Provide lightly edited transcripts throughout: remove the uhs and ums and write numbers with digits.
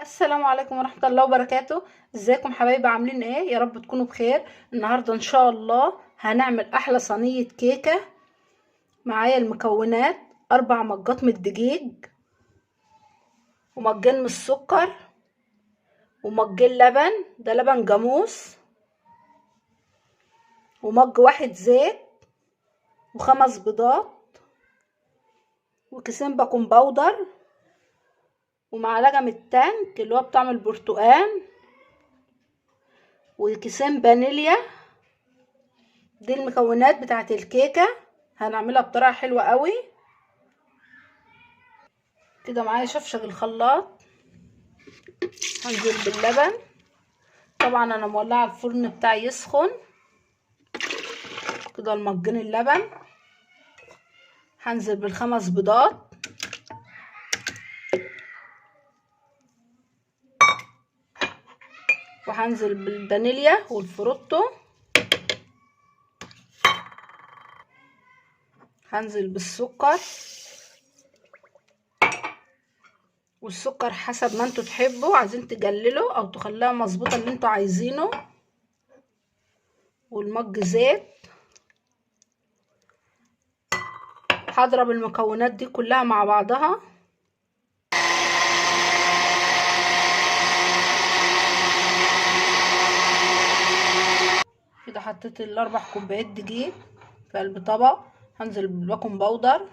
السلام عليكم ورحمة الله وبركاته. ازيكم حبايبي؟ عاملين ايه؟ يا رب تكونوا بخير. النهاردة ان شاء الله هنعمل احلى صينية كيكة. معايا المكونات: 4 مجات من الدقيق، ومجين من السكر، ومجين لبن، ده لبن جاموس، ومج واحد زيت، و5 بيضات، وكيسين باكنج باودر، ومعلقة من التانك اللي هو بطعم البرتقال، وكيسين فانيليا. دي المكونات بتاعه الكيكه، هنعملها بطريقه حلوه قوي كده. معايا شفشق الخلاط، هنزل باللبن. طبعا انا مولعه الفرن بتاعي يسخن كده. المجين اللبن، هنزل بالخمس بيضات، وهنزل بالفانيليا والفروتو، هنزل بالسكر، والسكر حسب ما انتوا تحبوا، عايزين تقللوا او تخليها مظبوطه اللي انتوا عايزينه، والمج زيت. هضرب المكونات دي كلها مع بعضها كده. حطيت ال4 كوبايات دقيق في قلب طبق، هنزل بالبيكنج باودر،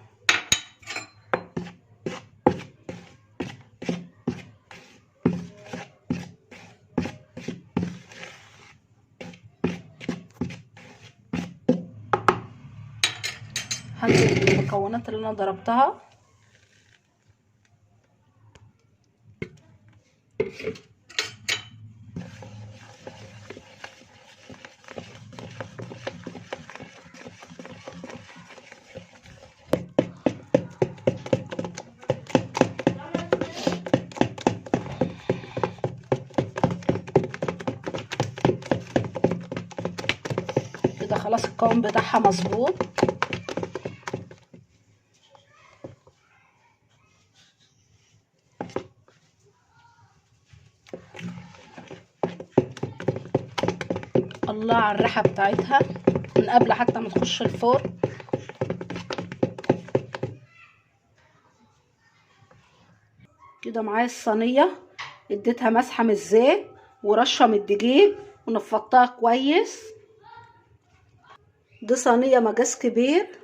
هنزل بالمكونات اللي انا ضربتها، كده خلاص القوام بتاعها مظبوط. الله على الريحه بتاعتها من قبل حتى ما تخش الفرن. كده معايا الصينيه، اديتها مسحه من الزيت ورشه من الدقيق ونفضتها كويس. دي صينيه مقاس كبير،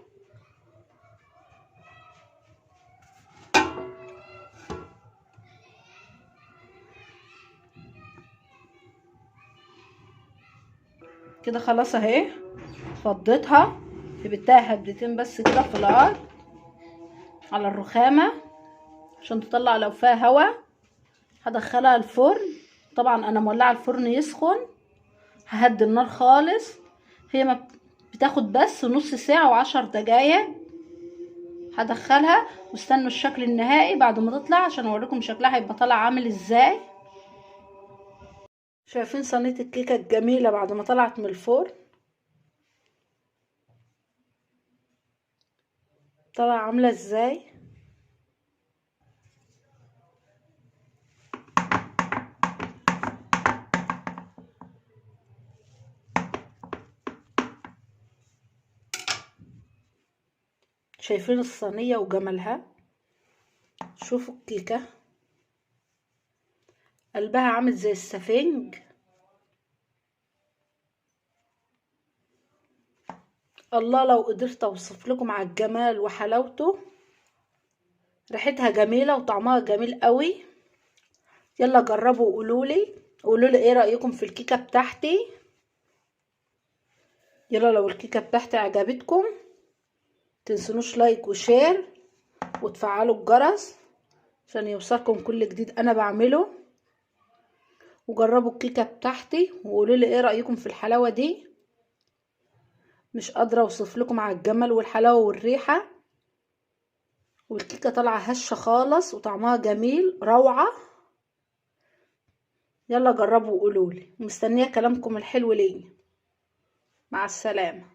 كده خلاص اهي. فضيتها، سبتها هبدتين بس كده في النار على الرخامه عشان تطلع لو فيها هوا. هدخلها الفرن. طبعا انا مولعه الفرن يسخن، ههدي النار خالص. هي ما بتاخد بس نص ساعه و10 دقايق. هدخلها واستنوا الشكل النهائي بعد ما تطلع عشان اوريكم شكلها هيبقى طالع عامل ازاي. شايفين صينيه الكيكه الجميله بعد ما طلعت من الفرن؟ طالعه عامله ازاي؟ شايفين الصينيه وجمالها؟ شوفوا الكيكه، قلبها عامل زي السفنج. الله، لو قدرت اوصف لكم على الجمال وحلاوته. ريحتها جميله وطعمها جميل قوي. يلا جربوا وقولوا لي ايه رايكم في الكيكه بتاعتي. يلا لو الكيكه بتاعتي عجبتكم تنسونوش لايك وشير وتفعلوا الجرس عشان يوصلكم كل جديد انا بعمله. وجربوا الكيكه بتاعتي وقولوا لي ايه رايكم في الحلاوه دي. مش قادره اوصف لكم على الجمال والحلاوه والريحه، والكيكه طالعه هشه خالص وطعمها جميل روعه. يلا جربوا وقولوا لي، مستنيه كلامكم الحلو ليا. مع السلامه.